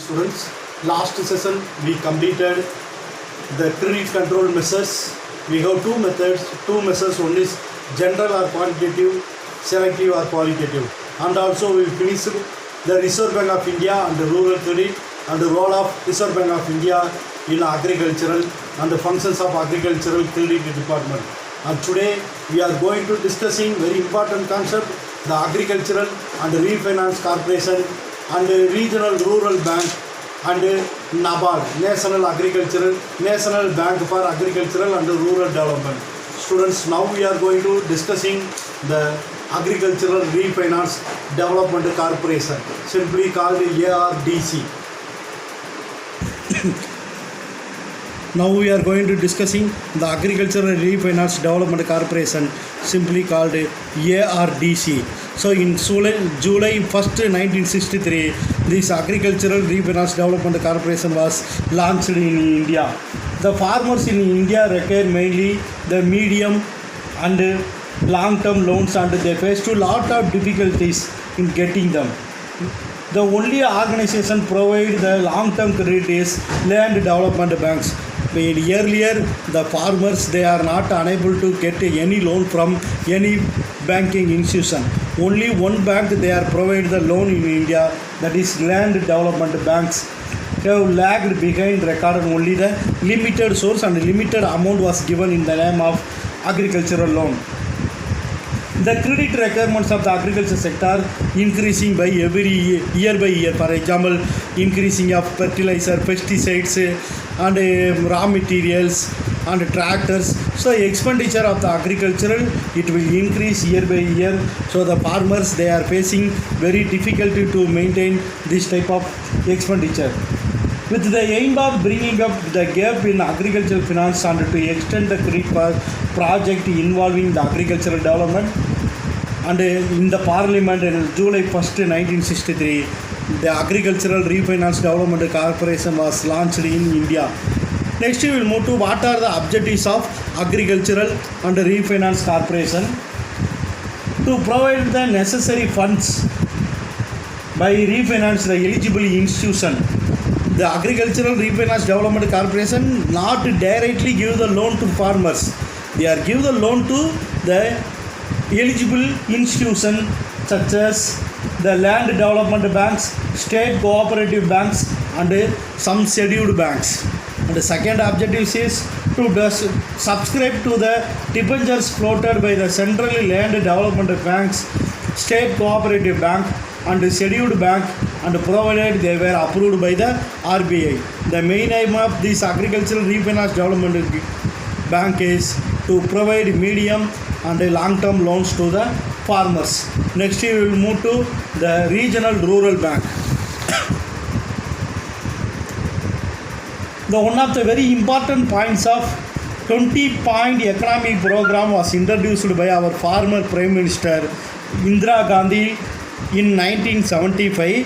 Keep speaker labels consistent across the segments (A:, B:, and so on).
A: students. Last session we completed the credit control measures. We have two methods. One is general or quantitative, selective or qualitative. And also we finished the Reserve Bank of India and the rural credit and the role of Reserve Bank of India in agricultural and the functions of agricultural credit department. And today we are going to discussing very important concept, the agricultural and refinance corporation and regional rural bank and NABARD, National Bank for Agricultural and Rural Development. Students, now we are going to discussing the Agricultural Refinance Development Corporation, simply called ARDC. Now we are going to discussing the Agricultural Refinance Development Corporation, simply called ARDC. So in July 1st, 1963, this Agricultural Refinance Development Corporation was launched in India. The farmers in India require mainly the medium and long-term loans, and they faced a lot of difficulties in getting them. The only organization provide the long-term credit is land development banks. Earlier, the farmers, they are not unable to get any loan from any banking institution. Only one bank they are provide the loan in India, that is land development banks. They have lagged behind record. Only the limited source and limited amount was given in the name of agricultural loan. The credit requirements of the agriculture sector increasing by every year by year. For example, increasing of fertilizer, pesticides and raw materials and tractors. So expenditure of the agricultural, it will increase year by year. So the farmers, they are facing very difficulty to maintain this type of expenditure. With the aim of bringing up the gap in agricultural finance and to extend the credit project involving the agricultural development, and in the parliament in July 1st, 1963, the Agricultural Refinance Development Corporation was launched in India. Next we will move to what are the objectives of Agricultural and Refinance Corporation. To provide the necessary funds by refinance the eligible institution. The Agricultural Refinance Development Corporation not directly give the loan to farmers. They are give the loan to the eligible institution such as the land development banks, state cooperative banks and some scheduled banks. And the second objective is to subscribe to the debentures floated by the central land development banks, state cooperative bank and scheduled bank, and provided they were approved by the RBI. The main aim of this Agricultural Refinance Development Bank is to provide medium and long-term loans to the farmers. Next we will move to the Regional Rural Bank. One of the very important points of 20-point economic program was introduced by our former Prime Minister Indira Gandhi in 1975.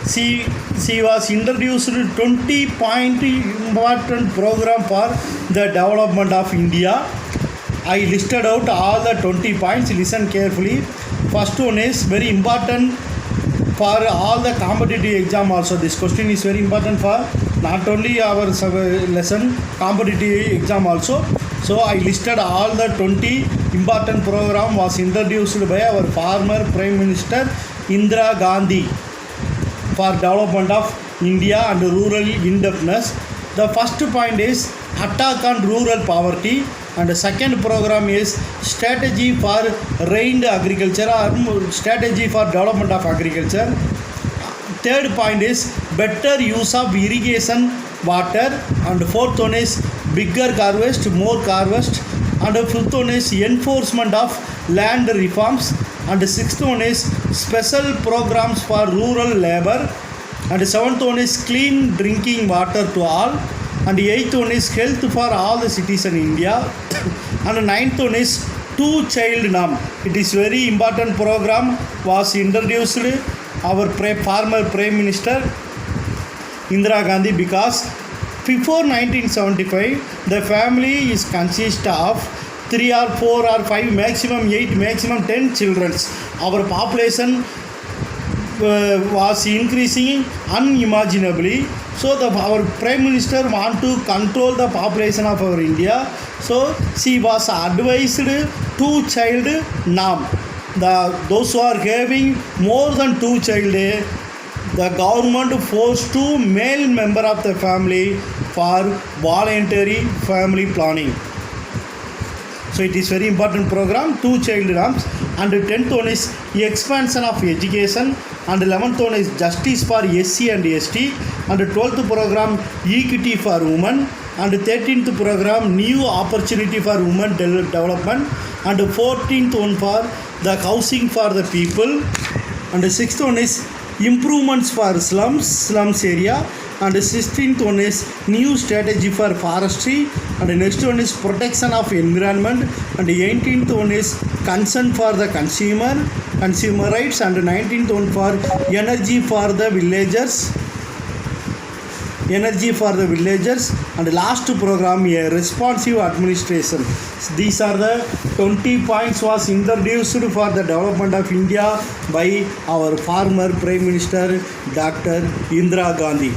A: She was introduced 20-point important program for the development of India. I listed out all the 20 points. Listen carefully. First one is very important for all the competitive exam also. This question is very important for not only our lesson, competitive exam also. So I listed all the 20 important program was introduced by our former Prime Minister Indira Gandhi for development of India and rural indebtedness. The first point is attack on rural poverty, and the second program is strategy for rained agriculture or strategy for development of agriculture. Third point is better use of irrigation water, and fourth one is bigger harvest, more harvest, and fifth one is enforcement of land reforms, and sixth one is special programs for rural labor, and seventh one is clean drinking water to all, and eighth one is health for all the citizens in India, and ninth one is two-child norm. It is very important program was introduced our former Prime Minister Indira Gandhi, because before 1975 the family is consist of 3 or 4 or 5, maximum 8, maximum 10 children. Our population was increasing unimaginably. So our Prime Minister want to control the population of our India. So she was advised two child norm. Those who are having more than two child, the government forced to male member of the family for voluntary family planning. So it is very important program, two child norms. And 10th one is expansion of education, and 11th one is justice for SC and ST, and 12th program equity for women, and 13th program new opportunity for women development, and 14th one for the housing for the people, and 6th one is improvements for slums area, and 16th one is new strategy for forestry, and the next one is protection of environment, and the 18th one is concern for the consumer rights, and the 19th one for energy for the villagers, and the last program a responsive administration. These are the 20 points was introduced for the development of India by our former Prime Minister Dr. Indira Gandhi.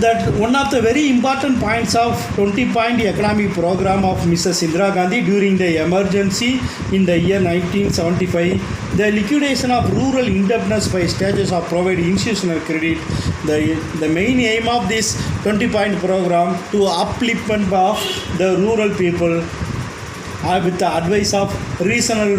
A: That one of the very important points of 20-point economic program of Mrs. Indira Gandhi during the emergency in the year 1975, the liquidation of rural indebtedness by stages of providing institutional credit. The main aim of this 20-point program to upliftment of the rural people with the advice of regional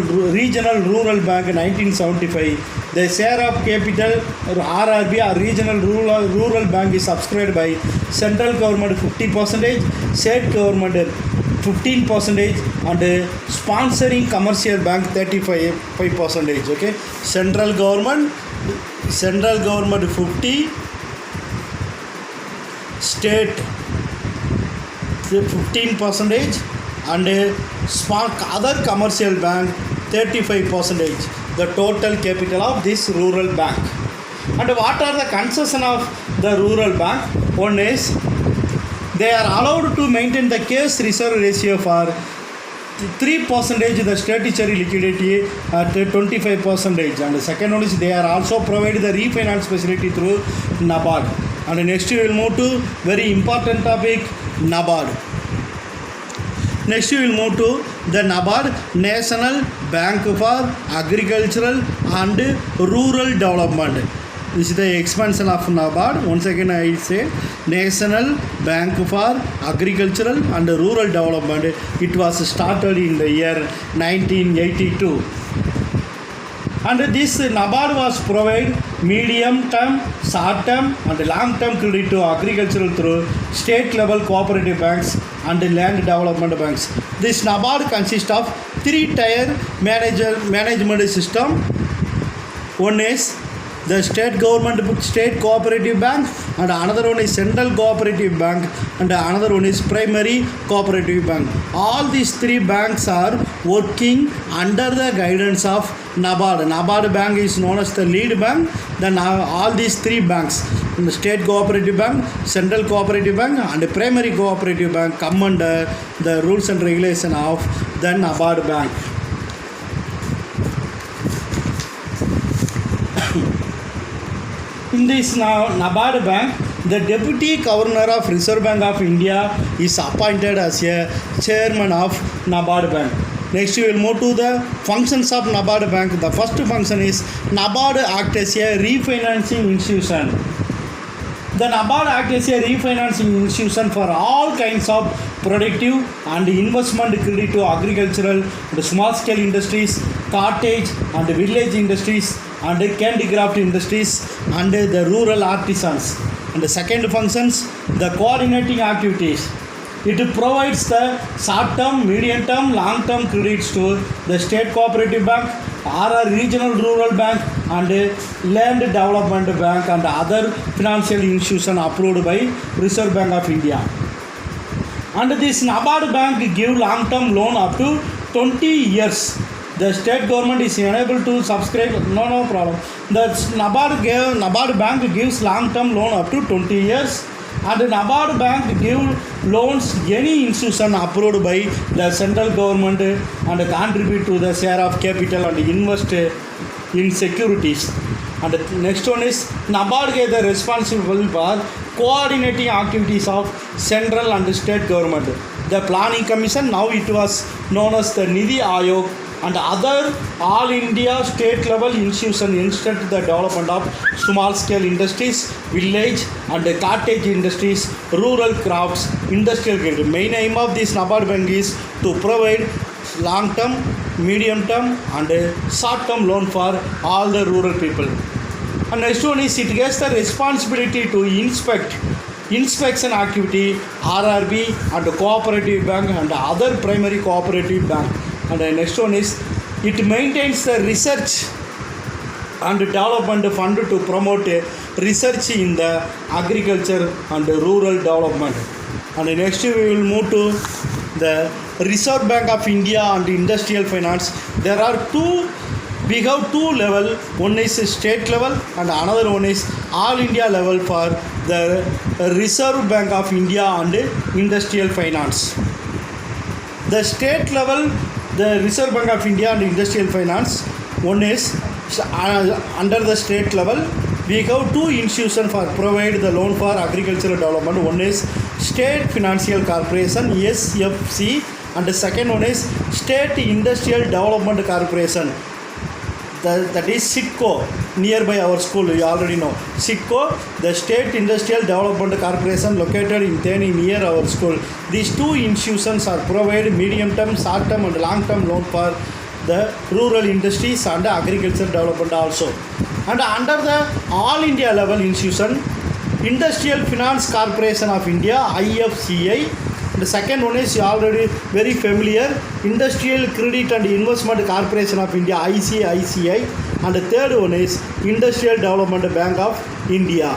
A: rural bank in 1975. The share of capital RRB or regional rural bank is subscribed by central government 50%, state government 15%, and sponsoring commercial bank 35%. Okay, central government 50, state 15%, and other commercial bank 35%. The total capital of this rural bank. And what are the concession of the rural bank? One is they are allowed to maintain the cash reserve ratio for 3%, the statutory liquidity at 25%. And the second one is they are also provided the refinance facility through NABARD. And next we will move to very important topic, NABARD. Next we will move to the NABARD, National Bank for Agricultural and Rural Development. This is the expansion of NABARD. Once again I say National Bank for Agricultural and Rural Development. It was started in the year 1982. And this NABARD was provide medium term, short term and long term credit to agricultural through state level cooperative banks and land development banks. This NABARD consists of 3-tier management system. One is the state government state cooperative bank, and another one is central cooperative bank, and another one is primary cooperative bank. All these three banks are working under the guidance of NABARD. NABARD bank is known as the lead bank. Then all these three banks, the state cooperative bank, central cooperative bank and the primary cooperative bank, come under the rules and regulation of the NABARD bank. In this NABARD bank, the Deputy Governor of Reserve Bank of India is appointed as a chairman of NABARD bank. Next we will move to the functions of NABARD bank. The first function is NABARD acts as a refinancing institution. The NABARD acts as a refinancing institution for all kinds of productive and investment credit to agricultural and small scale industries, cottage and village industries, and handicraft industries, and the rural artisans. And the second functions, the coordinating activities. It provides the short-term, medium-term, long-term credits to the state cooperative bank, or regional rural bank, and land development bank, and other financial institution approved by Reserve Bank of India. And this NABARD bank give long-term loan up to 20 years. The state government is unable to subscribe. No problem. The NABARD bank gives long-term loan up to 20 years. And NABARD bank give loans any institution approved by the central government and contribute to the share of capital and invest in securities. And the next one is NABARD is the responsible for coordinating activities of central and state government. The planning commission, now it was known as the Nidhi Ayog, and other all India state level institution instead the development of small scale industries, village and cottage industries, rural crafts, industrial grid. Main aim of this NABARD bank is to provide long term, medium term and short term loan for all the rural people. And next one is it gets the responsibility to inspection activity, RRB and cooperative bank and other primary cooperative bank. And the next one is it maintains the research and development fund to promote research in the agriculture and rural development. And the next we will move to the Reserve Bank of India and Industrial Finance. There are we have two level, one is state level and another one is all India level for the Reserve Bank of India and Industrial Finance. The state level, the Reserve Bank of India and Industrial Finance, one is under the state level we have two institutions for provide the loan for agricultural development. One is State Financial Corporation SFC and the second one is State Industrial Development Corporation. That is SIDCO, nearby our school, you already know. SIDCO, the State Industrial Development Corporation located in Theni near our school. These two institutions are provide medium term, short term and long term loan for the rural industries and agriculture development also. And under the all India level institution, Industrial Finance Corporation of India, IFCI. The second one is already very familiar, Industrial Credit and Investment Corporation of India, ICICI. And the third one is Industrial Development Bank of India.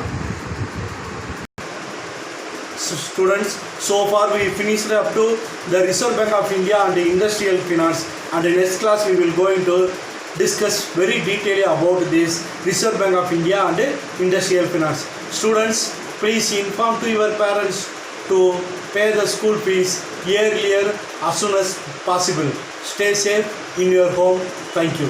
A: So students, so far we finished up to the Reserve Bank of India and the Industrial Finance. And in next class we will going to discuss very detailedly about this Reserve Bank of India and Industrial Finance. Students, please inform to your parents to pay the school fees earlier as soon as possible. Stay safe in your home. Thank you.